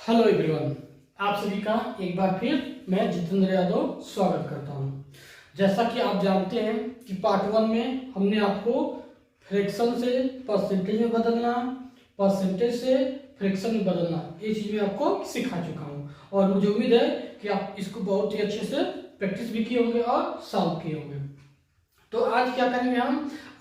Hello everyone, आप सभी का एक बार फिर मैं जितेंद्र यादव स्वागत करता हूं। जैसा कि आप जानते हैं कि पार्ट 1 में हमने आपको फ्रैक्शन से परसेंटेज में बदलना, परसेंटेज से फ्रैक्शन में बदलना, ये चीज़ मैं आपको सिखा चुका हूं और मुझे उम्मीद है कि आप इसको बहुत ही अच्छे से प्रैक्टिस भी किए होंगे और सॉल्व किए होंगे। तो आज क्या करेंगे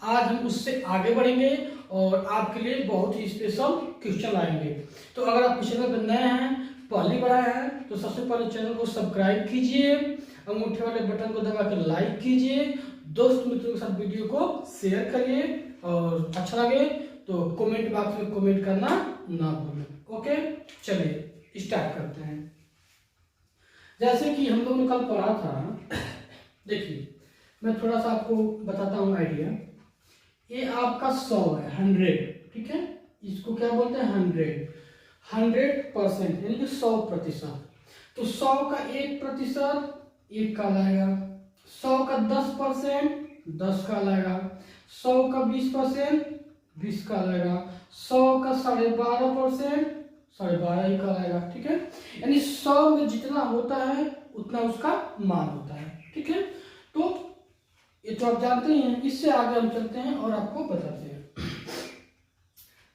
आज हम उससे आगे बढ़ेंगे और आपके लिए बहुत ही स्पेशल क्वेश्चन आएंगे। तो अगर आप चैनल पर नए हैं, पहली बार आए हैं, तो सबसे पहले चैनल को सब्सक्राइब कीजिए, अंगूठे वाले बटन को दबा कर लाइक कीजिए, दोस्त मित्रों के साथ वीडियो को शेयर करिए और अच्छा लगे तो कमेंट बॉक्स में कमेंट करना ना भूलें। ओके, चलिए स्टार्ट करते हैं। जैसे कि हम लोग ने कल पढ़ा था, देखिए मैं थोड़ा सा आपको बताता हूँ आइडिया। ये आपका 100 है, 100, ठीक है। इसको क्या बोलते हैं? 100% यानी कि 100%। तो 100 का 1% 1 का लाएगा, 100 का 10% 10 का लाएगा, 100 का 20% 20 का लाएगा, 100 का 12.5% 12.5 ही का लाएगा, ठीक है। यानी 100 में जितना होता है उतना उसका मान होता है, ठीक है। तो ये तो आप जानते ही हैं। इससे आगे हम चलते हैं और आपको बताते हैं।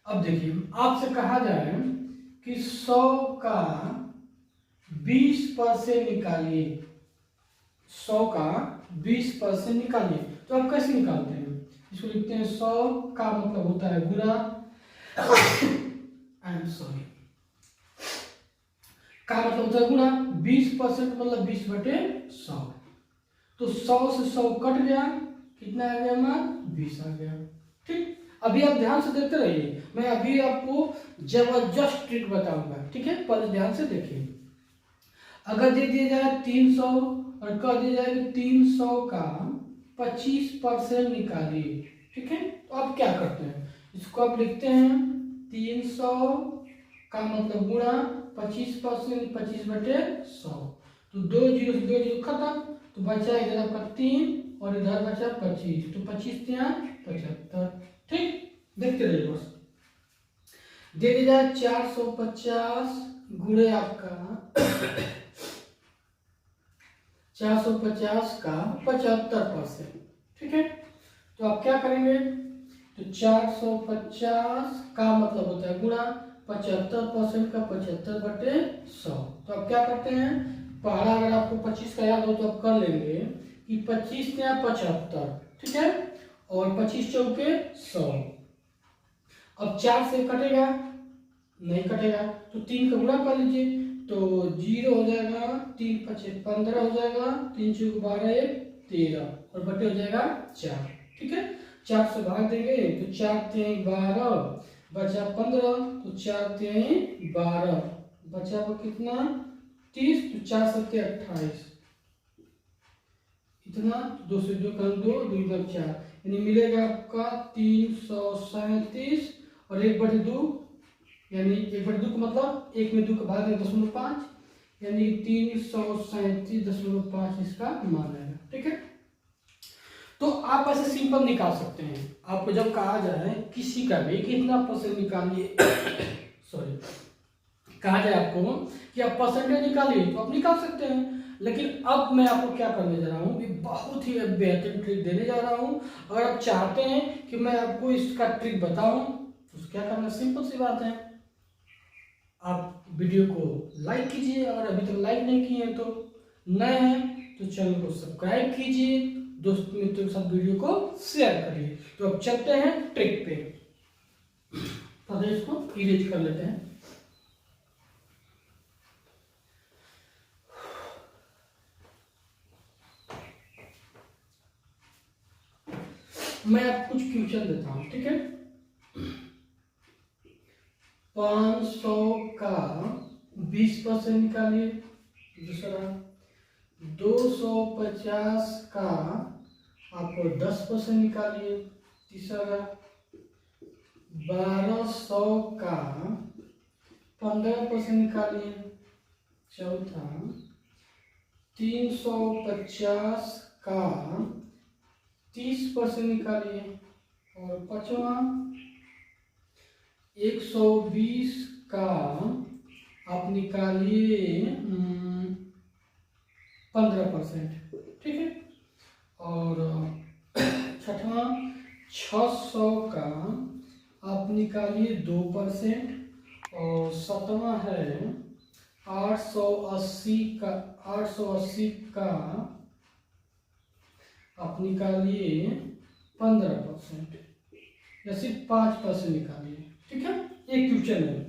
अब देखिए, आपसे कहा जाए कि 100 का 20% निकालिए, 100 का 20% निकालिए। तो आप कैसे निकालते हैं? इसको लिखते हैं 100 का मतलब होता है गुणा, आई एम सॉरी, का मतलब होता है गुणा, 20% मतलब 20/100। तो 100 से 100 कट गया, कितना आ गया मान? 20 आ गया, ठीक। अभी आप ध्यान से देखते रहिए, मैं अभी आपको जबरदस्त ट्रिक बताऊंगा, ठीक है। पहले ध्यान से देखिए। अगर दे दिया जाए 300 और कह दिया जाए कि 300 का 25% निकालिए, ठीक है। तो आप क्या करते हैं? इसको आप लिखते हैं 300 का मतलब गुणा 25%, 25/100। तो 2 जीरो से 2 जीरो खत्म, तो बचा इधर आपका 3 और इधर बचा 25। तो 25 3 75, ठीक। देखते रहिए बस। दे दिया जाए 450 गुणे आपका 450 का 75%, ठीक है। तो आप क्या करेंगे? तो 450 का मतलब होता है गुणा 75% का 75/100। तो आप क्या करते हैं? पहला अगर आपको 25 का याद हो तो आप कर लेंगे कि 25 या 75, ठीक है, और 25 चौके 100। अब 4 से कटेगा? नहीं कटेगा, तो 3 का गुणा कर लीजिए, तो 0 हो जाएगा, 3 5 15 हो जाएगा, 3 चौक 12 1 13 और बटे हो जाएगा 4, ठीक है। 4 से भाग देंगे तो 4 3 12 बचा 15, तो 4 3 12 बचा वो कितना? 30। तो 4 7 28, इतना 2 से 2 कर 2 2 4, यानी मिलेगा आपका 337 और 1/2, यानी 1/2 का मतलब 1 में 2 का भाग है 0.5, यानी 337.5 इसका मान आएगा, ठीक है। तो आप ऐसे सिंपल निकाल सकते हैं। आपको जब कहा जाए किसी का भी कितना परसेंट निकालिए सॉरी, कहा जाए आपको कि आप परसेंटेज निकालिए, तो आप निकाल सकते हैं। लेकिन अब मैं आपको क्या करने जा रहा हूँ, बहुत ही बेहतरीन ट्रिक देने जा रहा हूँ। अगर आप चाहते हैं कि मैं आपको इसका ट्रिक बताऊं तो क्या करना? सिंपल सी बात है, आप वीडियो को लाइक कीजिए, अगर अभी तक लाइक नहीं किए हैं तो। नए हैं तो चैनल को सब्सक्राइब कीजिए, दोस्त मित्रों के साथ वीडियो को शेयर करिए। तो अब चलते हैं ट्रिक पे। तो इसको इरेज कर लेते हैं। मैं आपको कुछ क्वेश्चन देता हूं, ठीक है। 500 का 20% निकालिए, दूसरा 250 का आपको 10% निकालिए, तीसरा 1200 का 15% निकालिए, चौथा 350 का 30% निकालिए, और पांचवा 120 का आप निकालिए 15%, ठीक है। और छठवां 600 का आप निकालिए 2%। और सातवां है 880 का आप निकालिए 15%, या सिर्फ 5% निकालिए, ठीक है। एक क्वेश्चन है,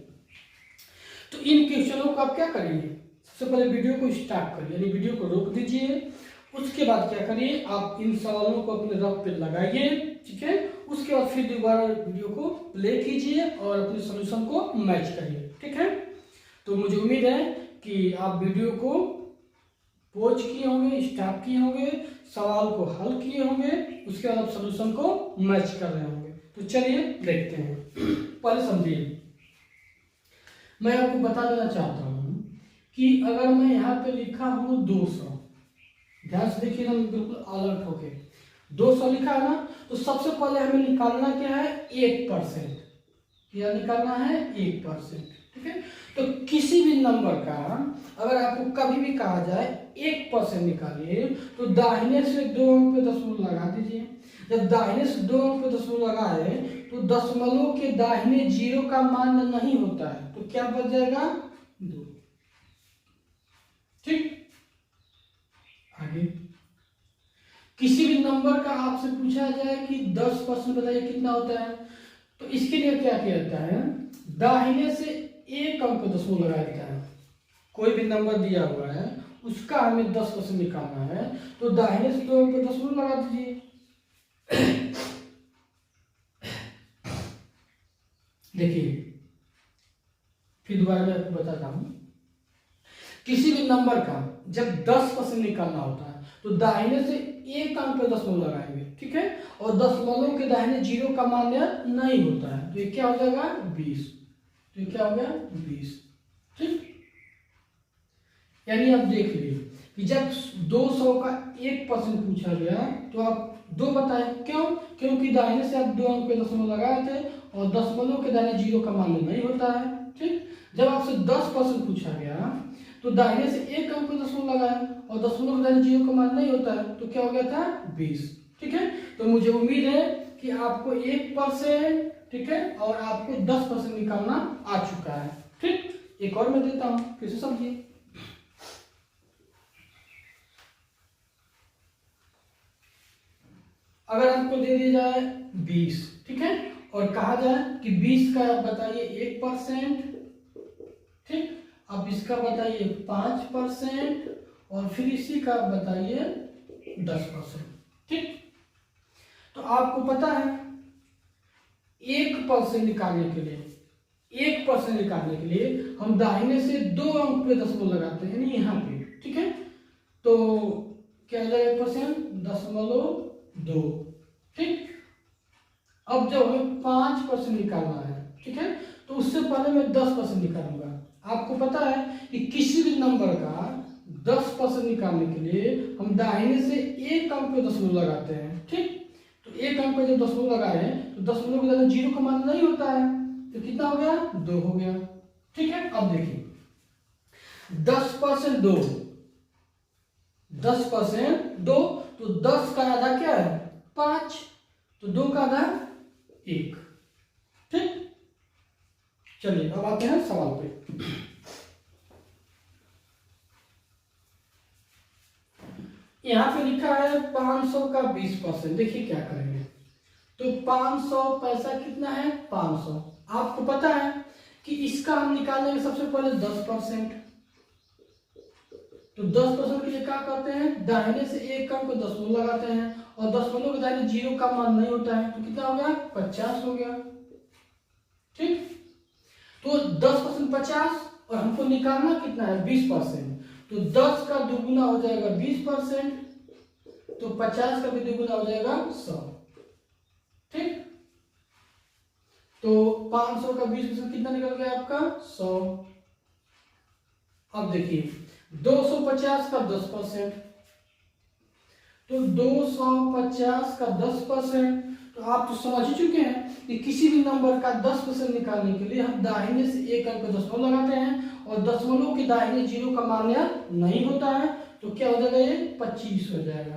तो इन क्वेश्चनों को आप क्या करिए, सबसे पहले वीडियो को स्टार्ट करिए, यानी वीडियो को रोक दीजिए। उसके बाद क्या करिए, आप इन सवालों को अपने रफ पे लगाइए, ठीक है। उसके बाद फिर दोबारा वीडियो को प्ले कीजिए और अपने सॉल्यूशन को मैच करिए, ठीक है। तो मुझे उम्मीद है कि आप वीडियो को पॉज किए होंगे, स्टॉप किए होंगे, सवाल को हल किए होंगे, उसके बाद आप सॉल्यूशन को मैच कर रहे होंगे। तो चलिए देखते हैं। पहले समझिए, मैं आपको बता देना चाहता हूं कि अगर मैं यहाँ पे लिखा हूं 200, ध्यान से देखिए ना, बिल्कुल अलर्ट होके 200 लिखा है ना, तो सबसे पहले हमें निकालना क्या है, 1%। क्या निकालना है, 1%, ठीक है। तो किसी भी नंबर का अगर आपको कभी भी कहा जाए 1% निकालिए, तो दाहिने से 2 अंक पे दशमलव लगा दीजिए। जब दाहिने से 2 अंक पे दशमलव लगाए तो दशमलव के दाहिने 0 का मान नहीं होता है, तो क्या बच जाएगा, 2, ठीक। आगे किसी भी नंबर का आपसे पूछा जाए कि 10% बताइए कितना होता है, तो इसके लिए क्या किया जाता है, दाहिने से 1 अंक पे दशमलव लगा देता है। कोई भी नंबर दिया हुआ है उसका हमें 10% निकालना है, तो दाहिने से 2 अंक पे दशमलव लगा दीजिए। देखिए फिर दोबारा मैं आपको बताता हूं, किसी भी नंबर का जब 10% निकालना होता है तो दाहिने से 1 अंक पे दशमलव लगाएंगे, ठीक है। और दशमलव के दाहिने 0 का मान नहीं होता है, तो ये क्या हो जाएगा, 20। तो ये क्या हो गया, 20, ठीक। यानी आप देख लीजिए कि जब 200 का 1% पूछा गया तो आप 2 बताए, क्यों, क्योंकि दाहिने से आप 2 अंक पे दशमलव लगाए थे और दशमलव के दाहिने 0 का मान नहीं होता है, ठीक। जब आपसे 10% पूछा गया तो दाहिने से 1 अंक पे दशमलव लगाए और दशमलव के दाहिने 0 का मान नहीं होता है, तो क्या हो गया था, 20, ठीक है। तो मुझे उम्मीद है कि आपको 1%, ठीक है, और आपको 10% निकालना आ चुका है, ठीक। एक और मैं देता हूं, फिर से समझिए। अगर आपको दे दिया जाए 20, ठीक है, और कहा जाए कि 20 का बताइए 1%, ठीक। अब इसका बताइए 5% और फिर इसी का बताइए 10%, ठीक। तो आपको पता है 1% निकालने के लिए, 1% निकालने के लिए हम दाहिने से 2 अंक पे दशमलव लगाते हैं, यानी यहाँ पे, ठीक है। तो क्या हो जाएगा, 1%.2, ठीक। अब जब हमें 5% निकालना है, ठीक है, तो उससे पहले मैं 10% निकालूंगा। आपको पता है कि किसी भी नंबर का 10% निकालने के लिए हम दाहिने से 1 अंक पे दशमलव लगाते हैं, ठीक। तो 1 अंक पे जब दशमलव लगाए तो दशमलव के दाहिने 0 का मान नहीं होता है, तो कितना हो गया, 2 हो गया, ठीक है। अब देखिए 10% 2, 10% 2, तो 10 का आधा क्या है, 5, तो 2 का आधा 1, ठीक। चलिए अब आते हैं सवाल पे। यहां पे लिखा है 500 का 20%। देखिए क्या करेंगे, तो 500 पैसा कितना है, 500। आपको पता है कि इसका हम निकालेंगे सबसे पहले 10%। तो 10% के लिए क्या करते हैं, दाहिने से 1 अंक को दशमलव लगाते हैं और दशमलव के दाहिने 0 का मान नहीं होता है, तो कितना हो गया, 50 हो गया, ठीक। तो 10% 50 और हमको निकालना कितना है, 20%। तो 10 का दुगुना हो जाएगा 20%, तो 50 का भी दुगुना हो जाएगा 100, ठीक। तो 500 का 20% कितना निकल गया आपका, 100। अब देखिए 250 का 10%, तो 250 का 10%, तो आप तो समझ ही चुके हैं कि किसी भी नंबर का 10% निकालने के लिए हम दाहिने से एक अंक दशमलव लगाते हैं और दशमलव के दाहिने जीरो का मान नहीं होता है, तो क्या हो जाएगा, ये 25 हो जाएगा।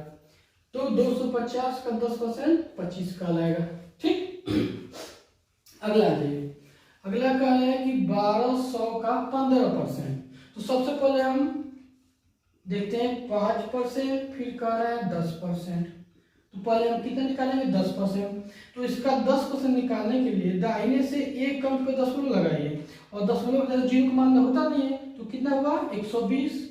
तो 250 का 10% 25 का आएगा। ठीक, अगला देखिए, अगला क्या है कि 1200 का 15%। तो सबसे पहले हम देखते हैं 5%, फिर कह रहा है 10%। तो पहले हम कितना निकालेंगे, 10%। तो इसका 10% निकालने के लिए दाहिने से एक अंक पे दशमलव लगाइए और दशमलव का जीरो का मान होता नहीं है, तो कितना हुआ, 120।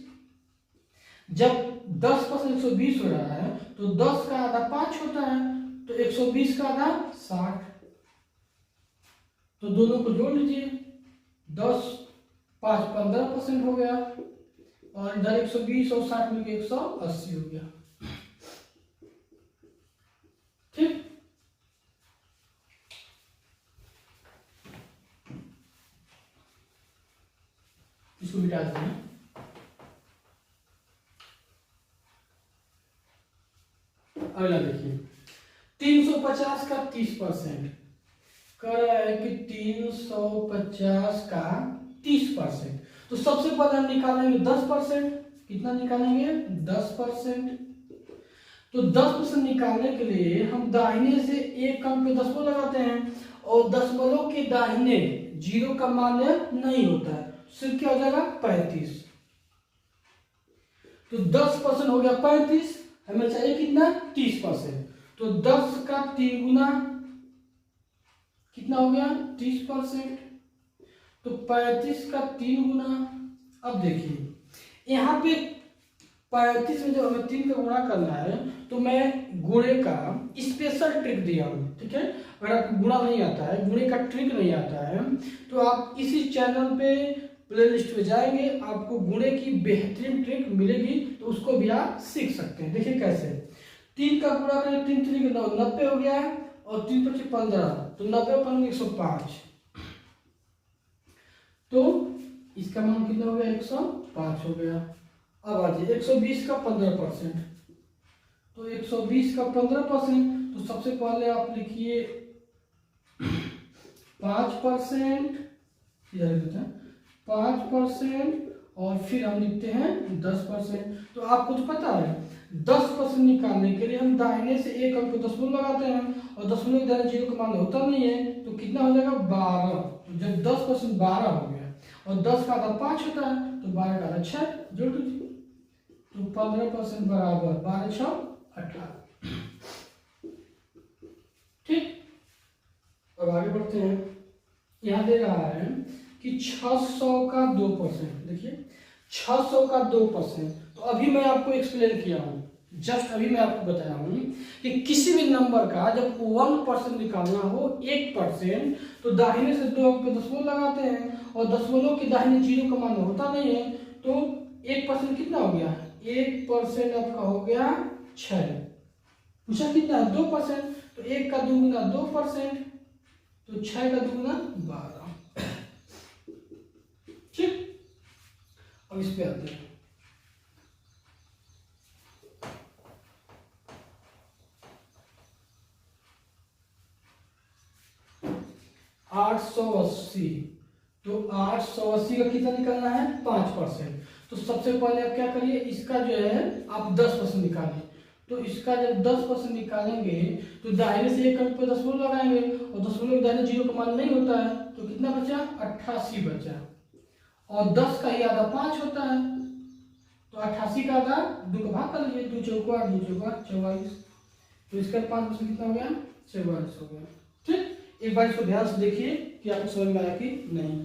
जब 10% 120 हो रहा है तो 10 का आधा 5 होता है, तो 120 का आधा 60। तो दोनों को जोड़ लीजिए, 10 5 15% हो गया और इधर 120 और 60 मिलकर 180 हो गया। ठीक, इसको मिटा देते हैं। अगला देखिए, 350 का 30%। कह रहा है कि 350 का 30%। तो सबसे पहले हम निकालेंगे 10%। कितना निकालेंगे, 10%। तो 10% निकालने के लिए हम दाहिने से एक अंक पे दशमलव लगाते हैं और दशमलव के दाहिने जीरो का मान नहीं होता है, सिर्फ क्या हो जाएगा, 35। तो 10% हो गया 35, हमें चाहिए कितना, 30%। तो 10 का 3 गुना कितना हो गया, 30%। तो 35 का 3 गुना। अब देखिए यहाँ पे 35 में जब हमें 3 का गुणा करना है तो मैं गुणे का स्पेशल ट्रिक दिया हूँ। ठीक है, अगर आपको गुणा नहीं आता है, गुणे का ट्रिक नहीं आता है, तो आप इसी चैनल पे प्लेलिस्ट में जाएंगे, आपको गुणे की बेहतरीन ट्रिक मिलेगी, तो उसको भी आप सीख सकते हैं। देखिए कैसे, 3 का गुणा करें, 3 3 9 90 हो गया है और 3 5 15, तो 90 पर 105। तो इसका मान कितना हो गया, 105 हो गया। अब आ जाइए 120 का 15%। तो 120 का 15%, तो सबसे पहले आप लिखिए 5%, इधर लिखते हैं 5% और फिर हम लिखते हैं 10%। तो आपको तो पता है 10% निकालने के लिए हम दाहिने से एक अंक को दशमलव लगाते हैं और दशमलव दाहिने जीरो का मान होता नहीं है, तो कितना हो जाएगा, 12। तो जब 10% 12 हो गया और 10 का आधा 5 होता है, तो 12 का आधा 6 जोड़ दीजिए, तो 15% बराबर 12 6 18। ठीक, अब आगे बढ़ते हैं। यहाँ दे रहा है कि 600 का 2%। देखिए 600 का 2%। तो अभी मैं आपको एक्सप्लेन किया हूँ, जस्ट अभी मैं आपको बताया हूँ कि किसी भी नंबर का जब 1% निकालना हो, 1%, तो दाहिने से दो अंक पे दशमलव लगाते हैं और दशमलव के दाहिने जीरो का मान होता नहीं है, तो 1% कितना हो गया, 1% आपका हो गया 6। पूछा कितना है, 2%। तो 1 का 2 गुना 2%, तो 6 का 2 गुना 12। ठीक, अब इस पे आते हैं। $880। तो 880 का कितना निकालना है, 5%। तो सबसे पहले आप क्या करिए, इसका जो है आप 10% निकालिए। तो इसका जब 10% निकालेंगे तो दाहिने से एक अंक पे दशमलव लगाएंगे और दशमलव दाहिने जीरो का मान नहीं होता है, तो कितना बचा, 88 बचा। और 10 का ही आधा 5 होता है, तो 88 का आधा 2 का भाग कर लीजिए, 2 चौको 8 2 चौको 44। तो इसका 5% कितना हो गया, 44 हो गया। ठीक, एक बार इसको ध्यान से देखिए कि आपको समझ में आया कि नहीं।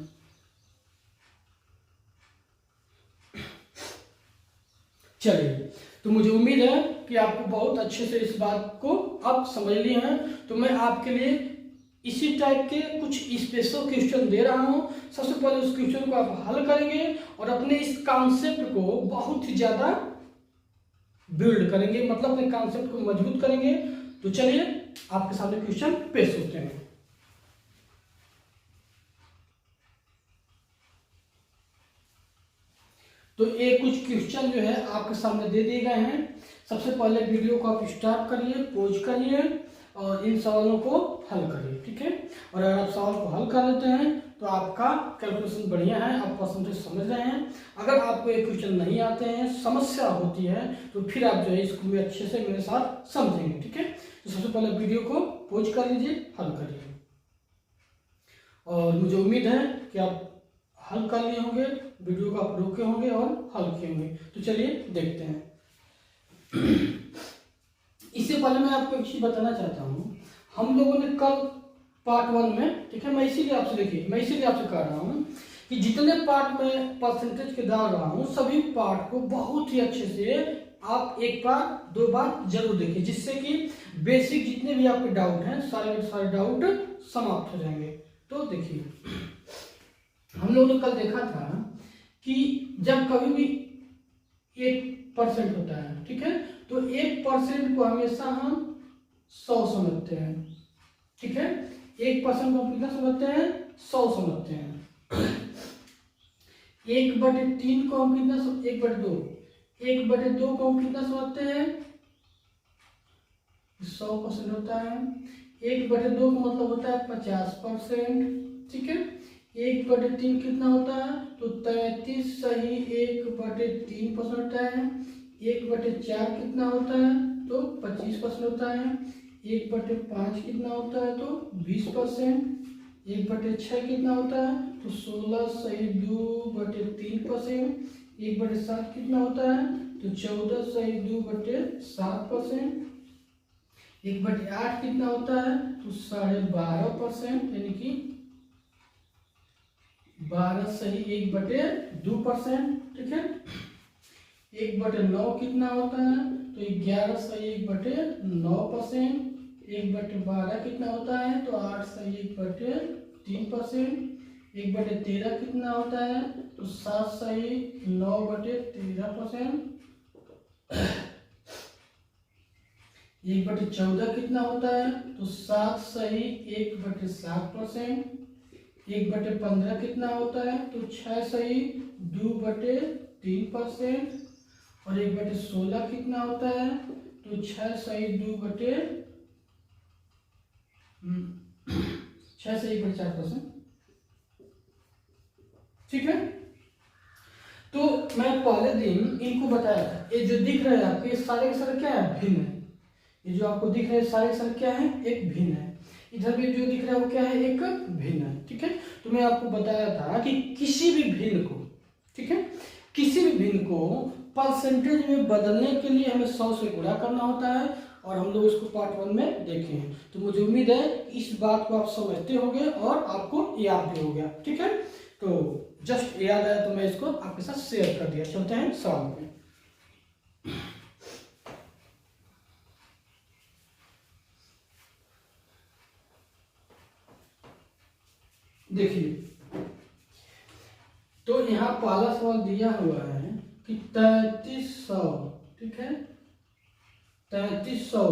चलिए, तो मुझे उम्मीद है कि आपको बहुत अच्छे से इस बात को आप समझ लिए हैं। तो मैं आपके लिए इसी टाइप के कुछ स्पेशल क्वेश्चन दे रहा हूं। सबसे पहले उस क्वेश्चन को आप हल करेंगे और अपने इस कॉन्सेप्ट को बहुत ही ज्यादा बिल्ड करेंगे, मतलब अपने कॉन्सेप्ट को मजबूत करेंगे। तो चलिए आपके सामने क्वेश्चन पेश होते हैं। तो ये कुछ क्वेश्चन जो है आपके सामने दे दिए गए हैं। सबसे पहले वीडियो को आप स्टॉप करिए, पॉज करिए और इन सवालों को हल करिए, ठीक है। और अगर आप सवाल को हल कर लेते हैं तो आपका कैलकुलेशन बढ़िया है, आप परसेंटेज समझ रहे हैं। अगर आपको ये क्वेश्चन नहीं आते हैं, समस्या होती है, तो फिर आप जो है इसको भी अच्छे से मेरे साथ समझेंगे, ठीक है। तो सबसे पहले वीडियो को पॉज कर लीजिए, हल करिए, और मुझे उम्मीद है कि आप हल कर लिए होंगे, वीडियो को आप रोके होंगे और हल किए होंगे। तो चलिए देखते हैं। इससे पहले मैं आपको एक चीज बताना चाहता हूँ, हम लोगों ने कल पार्ट 1 में, ठीक है, मैं इसीलिए आपसे कह रहा हूँ कि जितने पार्ट में परसेंटेज के डाल रहा हूँ, सभी पार्ट को बहुत ही अच्छे से आप एक बार 2 बार जरूर देखिए, जिससे कि बेसिक जितने भी आपके डाउट हैं सारे डाउट समाप्त हो जाएंगे। तो देखिए, हम लोगों ने कल देखा था कि जब कभी भी 1% होता है, ठीक है, तो 1% को हमेशा हम 100 समझते हैं, ठीक है। 1% को हम कितना समझते हैं? 100 समझते हैं। 1/3 को हम कितना 1/2 को हम कितना समझते हैं? 100% होता है। 1/2 का मतलब होता है 50%, ठीक है। 1/3 कितना होता है? तो 33 सही 1/3% होता है। 1/4 कितना होता है? तो 25% होता है। 1/5 कितना होता है? तो 20%। 1/6 कितना होता है? तो 16 सही 2/3%। 1/7 कितना होता है? तो 14 सही 2/7%। 1/8 कितना होता है? तो 12.5%, यानी कि 12 सही 1/2%, ठीक है। 1/9 कितना होता है? तो 11 सही 1/9%। 1/12 कितना होता है? तो 8 सही 1/3%। 1/13 कितना होता है? तो 7 सही 9/13%। 1/14 कितना होता है? तो 7 सही 1/7%। 1/15 कितना होता है? तो 6 सही 2/3%। और 1/16 कितना होता है? तो 6 सही 1/4%, ठीक है। तो मैं पहले दिन इनको बताया था, ये जो दिख रहे हैं आपके, ये सारे के सारे क्या है? भिन्न है। ये जो आपको दिख रहे हैं सारे के सारे क्या है? एक भिन्न है। इधर भी जो दिख रहा है वो क्या है? एक भिन्न है, ठीक है। तो मैं आपको बताया था कि किसी भी भिन्न को, ठीक है, किसी भी भिन्न को परसेंटेज में बदलने के लिए हमें 100 से गुणा करना होता है, और हम लोग उसको पार्ट 1 में देखे हैं। तो मुझे उम्मीद है इस बात को आप समझते होंगे और आपको याद भी हो गया, ठीक है। तो जस्ट याद आया तो मैं इसको आपके साथ शेयर कर दिया। चलते हैं सवाल पे। देखिए, तो यहाँ पहला सवाल दिया हुआ है कि 3300, ठीक है, 3300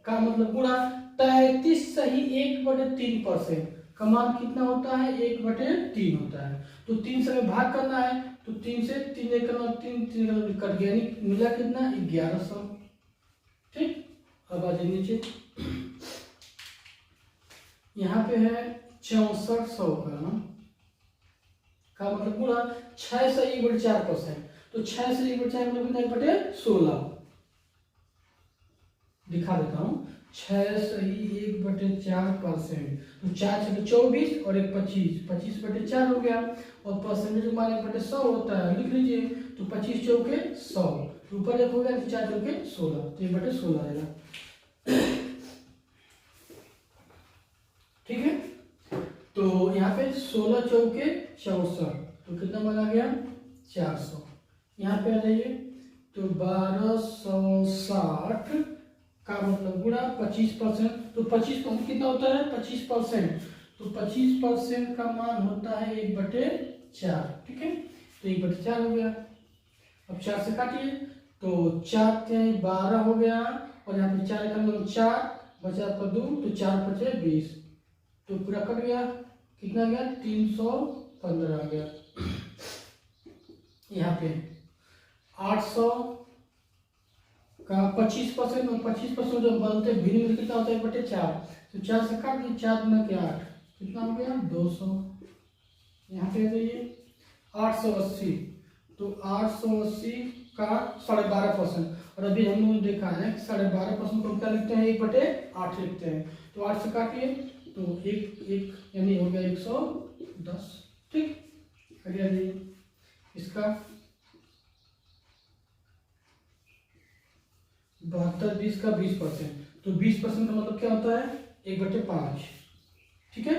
का मतलब गुणा 33 सही 1/3% का मान कितना होता है? 1/3 होता है। तो 3 से भाग करना है, तो 3 से 3 करना, 3 कट गया, मिला कितना? 1100, ठीक। अब आ जाइए नीचे, यहाँ पे है 6400 का मतलब पूरा 6 से 1/4%। तो 6 से 1/4 मतलब कितना? 1/16 दिखा देता हूँ। 6 सही 1/4%, तो 4 से 24 और 1 25, 25/4 हो गया। और परसेंटेज मान 1/100 होता है, लिख लीजिए। तो 25 चौके 100, ऊपर 1 हो गया, 4 चौके 16, तो 1/16 आएगा, ठीक है। तो यहाँ पे 16 चौके 64, तो कितना बना गया? 400। यहाँ पे आ जाइए, तो 1260 का मतलब गुणा 25%। तो 25% कितना होता है? 25%। तो 25% का मान होता है 1/4, ठीक है। तो 1/4 हो गया। अब 4 से काटिए, तो 4 के 12 हो गया, और यहाँ पे 4 का मतलब 4 बचा आपका 2, तो 4 बचे 20, तो पूरा कट गया। कितना गया? 315 आ गया। यहाँ पे 800 का 25% और 25% जो बनते भिन्न में कितना होता है 1/4, तो 4 से काट दिए, 4 गुना के 8 कितना हो गया 200। यहाँ पे जाइए 880, तो 880 का 12.5%, और अभी हम लोगों ने देखा है कि 12.5% को क्या लिखते हैं 1/8 लिखते हैं, तो 8 से काटिए तो एक यानी हो गया 110। ठीक, आगे जाइए इसका 72 20 का 20%, तो 20% का मतलब क्या होता है 1/5। ठीक है,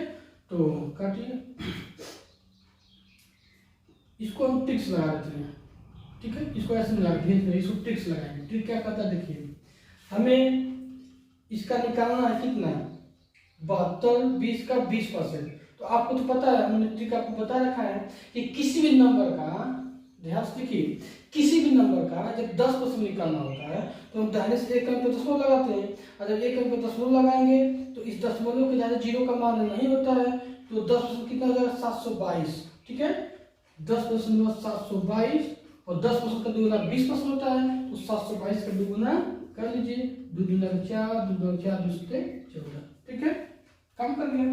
तो काटिए, इसको हम टिक्स लगा देते हैं। ठीक है, इसको ऐसे नहीं लगाते, इसको टिक्स लगाएंगे। ट्रिक क्या करता है देखिए, हमें इसका निकालना है कितना 72 20 का 20%, तो आपको तो पता है, हमने ट्रिक आपको बता रखा है कि किसी भी नंबर का, ध्यान से देखिए, किसी भी नंबर का जब 10% निकालना होता है तो हम दाहिने से एक अंक पे दशमलव लगाते हैं, और जब एक अंक पे दशमलव लगाएंगे तो इस दशमलव के दाहिने जीरो का मान नहीं होता है, तो 10% कितना हो जाएगा 722। ठीक है, 10.722, और 10% का दुगुना 20% होता है, तो 722 का दुगुना कर लीजिए, 2 दूना 4, 2 दूना 4, 2 से 14। ठीक है, काम कर गया।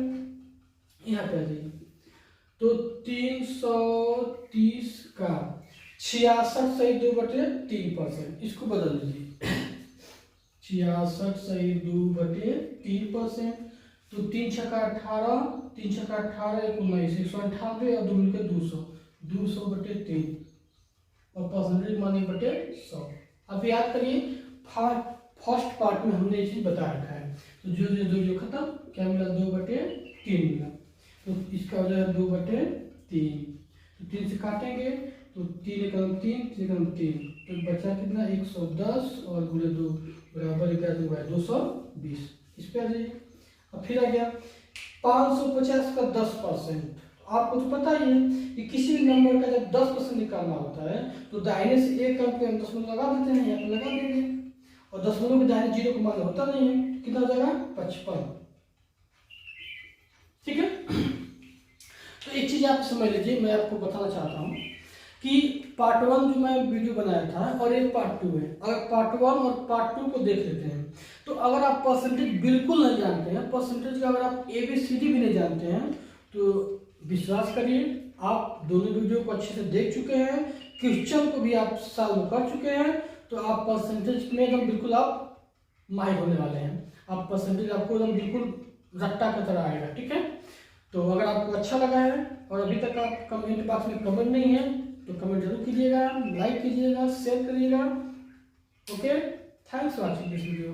यहाँ पे आ जाइए, तो 330 का 66 सही 2/3%, इसको बदल दीजिए 66 सही 2/3%, तो 3 छक्का 18, 3 छक्का 18 1 19 198, और 2 मिलकर 200, 200/3, और परसेंटेज मानिए 100। अब याद करिए फर्स्ट पार्ट में हमने ये चीज बता रखा है, तो जो खत्म क्या मिला 2/3 मिला, तो इसका हो जाएगा 2/3, तो 3 से काटेंगे तो 3 एकम 3, 3 एकम 3, तो बचा कितना 110, और गुणे 2 बराबर क्या हुआ 220। इस पे आ जाइए, अब फिर आ गया 550 का 10%। आपको तो पता ही है कि किसी भी नंबर का जब 10% निकालना होता है तो दाहिने से एक अंक पे हम दशमलव लगा देते हैं, यहाँ पे लगा देंगे, और दशमलव के दाहिने जीरो का मान होता नहीं है, कितना हो जाएगा 55। ठीक है, तो एक चीज आप समझ लीजिए, मैं आपको बताना चाहता हूँ कि पार्ट 1 जो मैं वीडियो बनाया था और एक पार्ट 2 है, अगर पार्ट 1 और पार्ट 2 को देख लेते हैं तो अगर आप परसेंटेज बिल्कुल नहीं जानते हैं, परसेंटेज का अगर आप ABCD भी नहीं जानते हैं, तो विश्वास करिए आप दोनों वीडियो को अच्छे से देख चुके हैं, क्वेश्चन को भी आप सॉल्व कर चुके हैं, तो आप परसेंटेज में एकदम बिल्कुल आप माहिर होने वाले हैं। आप परसेंटेज आपको एकदम बिल्कुल रट्टा की तरह आएगा। ठीक है, तो अगर आपको अच्छा लगा है और अभी तक आप कमेंट बॉक्स में कमेंट नहीं है तो कमेंट जरूर कीजिएगा, लाइक कीजिएगा, शेयर करिएगा। Okay, thanks for watching this video.